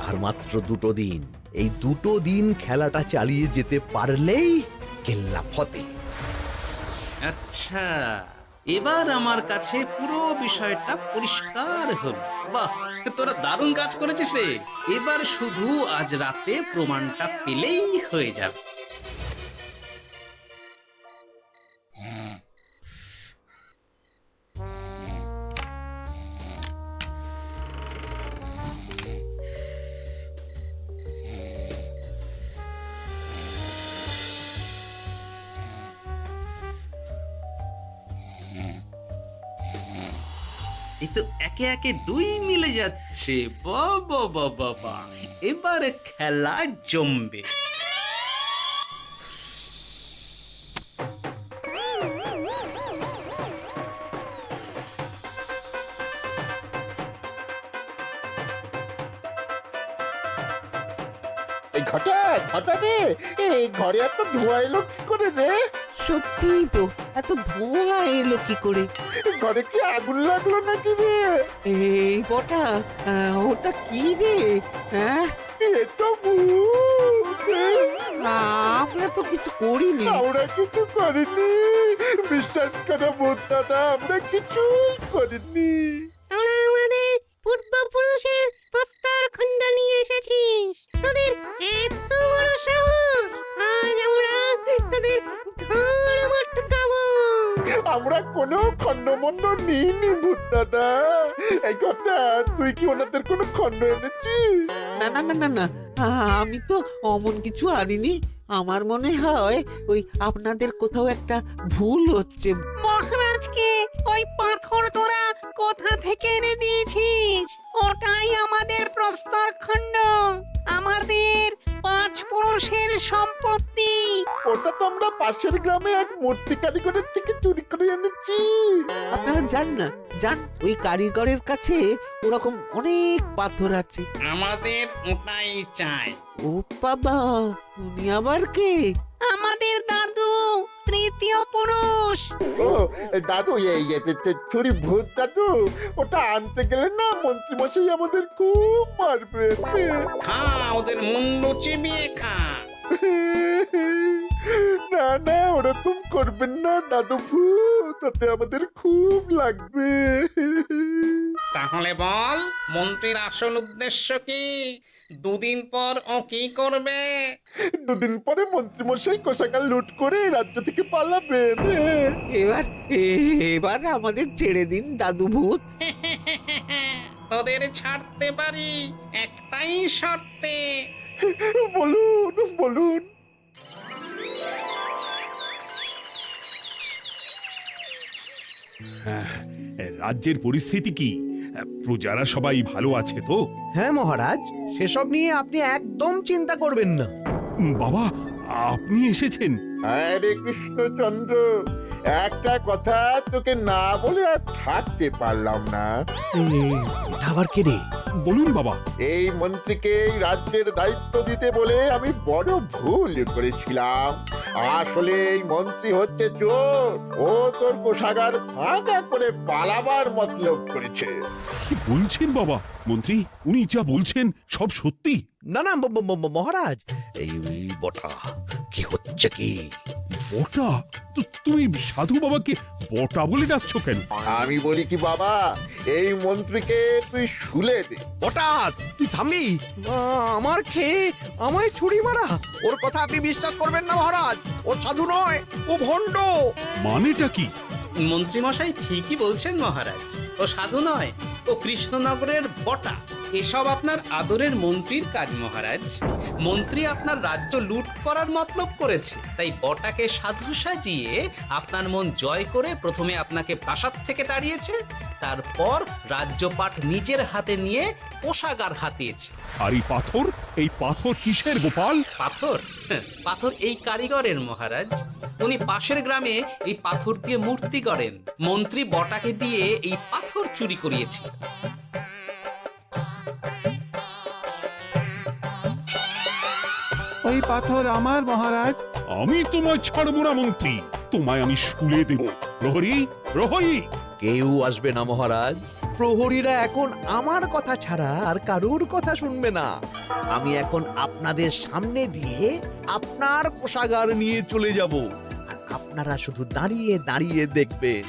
Speaker 12: আর মাত্র 2 দিন, এই 2 দিন খেলাটা চালিয়ে যেতে পারলেই কেল্লা ফতে।
Speaker 10: আচ্ছা, এবার আমার কাছে পুরো বিষয়টা পরিষ্কার হলো। বাহ, তোরা দারুণ কাজ করেছিস রে। এবার শুধু আজ রাতে প্রমাণটা পেলেই হয়ে যাবে। এই তো একে একে 2 মিলে যাচ্ছে। বাবা বাবা বাবা, এবার খেলা জমবে।
Speaker 11: এই ঘটা ঘটা রে, এই ঘরে এত ধোঁয়া এলো কি করে রে? সত্যি তো, এত ধোঁয়া এলো কি করে? ঘরে কি আগুন লাগলো নাকি রে? এই বটা, ওটা কি রে? হ্যাঁ, এ তো ভূত। আমরা তো কিছু করিনি। আমরা কিছু করিনি, বিশ্বাস করো ভূত দাদা, আমরা কিছুই করিনি।
Speaker 2: তোরা আমাদের পূর্বপুরুষের প্রস্তর খণ্ড নিয়ে এসেছিস। তোদের এত বড় সাহস, আজ আমরা তোদের ঘাড় মটকাবো।
Speaker 11: আমরা কোনো খণ্ডমণ্ড নিইনি ভূত দাদা। এই কথা, তুই কি ওনাদের কোনো খণ্ড এনেছিস? না না না না না, আমি তো অমন কিছু আনিনি। আমার মনে হয় ওই আপনাদের কোথাও একটা ভুল হচ্ছে।
Speaker 9: মহারাজকে ওই পাথর তোরা কোথা থেকে এনে দিয়েছিস? ওটাই আমাদের প্রস্তর খণ্ড, আমাদের 5 পুরুষের সম্পত্তি।
Speaker 11: ওটা তো আমরা পাশের গ্রামে এক মূর্তি কারিগরের থেকে চুরি করে এনেছি। আপনারা যান না, যান, ওই কারিগরের কাছে ওরকম অনেক পাথর আছে।
Speaker 10: আমাদের ওটাই চাই।
Speaker 11: ও বাবা, উনি আবার কে?
Speaker 9: আমাদের দাদু, তৃতীয় পুরুষ।
Speaker 11: ও দাদু, এই ছুরি ভূত দাদু, ওটা আনতে গেলে না মন্ত্রী মশাই আমাদের খুব মারবে।
Speaker 10: খা, ওদের মুন্ডু চিবিয়ে খা।
Speaker 11: না না, ওরকম করবেন না দাদু ভূত, তাতে আমাদের খুব লাগবে।
Speaker 10: তাহলে বল, মন্ত্রীর আসল উদ্দেশ্য কি? 2 দিন পর ও কি করবে?
Speaker 11: 2 দিন পরে মন্ত্রী মশাই কোষাগার লুট করে রাজ্য থেকে পালাবেন। এবার আমাদের ছেড়ে দিন দাদু ভূত।
Speaker 10: তোদের ছাড়তে পারি একটাই শর্তে।
Speaker 11: বলুন বলুন।
Speaker 3: রাজ্যের পরিস্থিতি কি? প্রজারা সবাই ভালো আছে তো?
Speaker 12: হ্যাঁ মহারাজ, সেসব নিয়ে আপনি একদম চিন্তা করবেন না।
Speaker 3: বাবা, আপনি এসেছেন?
Speaker 11: হরে কৃষ্ণচন্দ্র, একটা কথা তোকে না বলে আর থাকতে পারলাম না।
Speaker 12: এটা আবার কে রে?
Speaker 3: বলুন বাবা।
Speaker 11: এই মন্ত্রীকে এই রাজ্যের দায়িত্ব দিতে বলে আমি বড় ভুল করেছিলাম। আসলে এই মন্ত্রী হচ্ছে চোর। ও তোর কোষাগার ফাঁকা করে পালাবার মতলব করেছে।
Speaker 3: কি বলছেন বাবা? মন্ত্রী উনি যা বলছেন সব সত্যি?
Speaker 12: না না মহারাজ, এই বটা কি হচ্ছে কি?
Speaker 3: বটা? তুমি সাধু বাবাকে বটা বলে ডাকছো কেন?
Speaker 11: আমি বলি কি বাবা, এই মন্ত্রীকে তুই শুলে দে।
Speaker 12: বটা তুই থামবি? আমার খেয়ে আমায় ছুরি মারা? ওর কথা আপনি বিশ্বাস করবেন না মহারাজ। ও সাধু নয়, ও ভণ্ড।
Speaker 3: মানেটা কি?
Speaker 10: মন্ত্রীমশাই ঠিকই বলছেন মহারাজ। ও সাধু নয়, ও কৃষ্ণনগরের বটা। এসব আপনার আদরের মন্ত্রীর কাজ মহারাজ। মন্ত্রী আপনার রাজ্য লুট করার মতলব করেছে, তাই বটাকে সাধু সাজিয়ে আপনার মন জয় করে প্রথমে আপনাকে প্রাসাদ থেকে তাড়িয়েছে, তারপর রাজ্যপাট নিজের হাতে নিয়ে কোষাগার হাতিয়েছে।
Speaker 3: আর এই পাথর? এই পাথর কিসের গোপাল?
Speaker 10: পাথর? পাথর এই কারিগরের মহারাজ। উনি পাশের গ্রামে এই পাথর দিয়ে মূর্তি গড়েন। মন্ত্রী বটাকে দিয়ে এই পাথর চুরি করিয়েছে।
Speaker 16: ওই পাথর আমার মহারাজ।
Speaker 3: আমি তোমায় ছাড়বো না মন্ত্রী, তোমায় আমি শুলে দেব। প্রহরী, প্রহরী!
Speaker 12: কেউ আসবে না মহারাজ। প্রহরীরা এখন আমার কথা ছাড়া আর কারুর কথা শুনবে না। আমি এখন আপনাদের সামনে দিয়ে আপনার কোষাগার নিয়ে চলে যাব, আর আপনারা শুধু দাঁড়িয়ে দাঁড়িয়ে দেখবেন।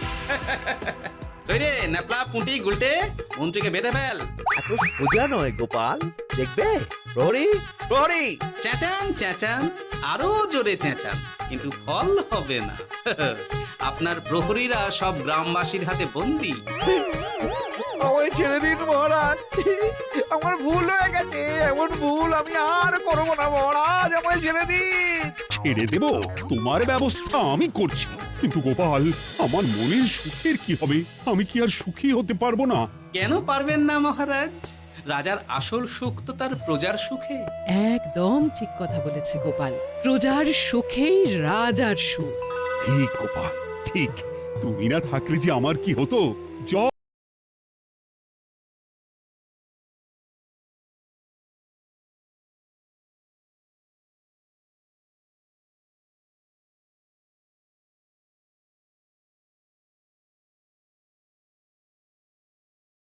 Speaker 10: রে ন্যাপলা পুঁটি গুলটে, মন্ত্রীকে বেঁধে ফেল।
Speaker 12: এত সোজা নয় গোপাল, দেখবে? প্রহরী, প্রহরী!
Speaker 10: চেঁচান চেঁচান, আরো জোরে চেঁচান, কিন্তু ফল হবে না। আপনার প্রহরীরা সব গ্রামবাসীর হাতে বন্দী।
Speaker 12: আমায় ছেড়ে দিন মহারাজ, আমার ভুল হয়ে গেছে। এমন ভুল আমি আর করবো না মহারাজ, আমায় ছেড়ে দিন।
Speaker 3: ছেড়ে দেব? তোমার ব্যবস্থা আমি করছি। কিন্তু গোপাল, আমার মনের সুখের কি হবে? আমি কি আর সুখী হতে পারবো না?
Speaker 10: কেন পারবেন না মহারাজ? রাজার আসল সুখ তো তার প্রজার সুখে।
Speaker 14: একদম ঠিক কথা বলেছে গোপাল। প্রজার সুখেই রাজার সুখ।
Speaker 3: ঠিক গোপাল, ঠিক। তুমি না থাকলে যে আমার কি হতো?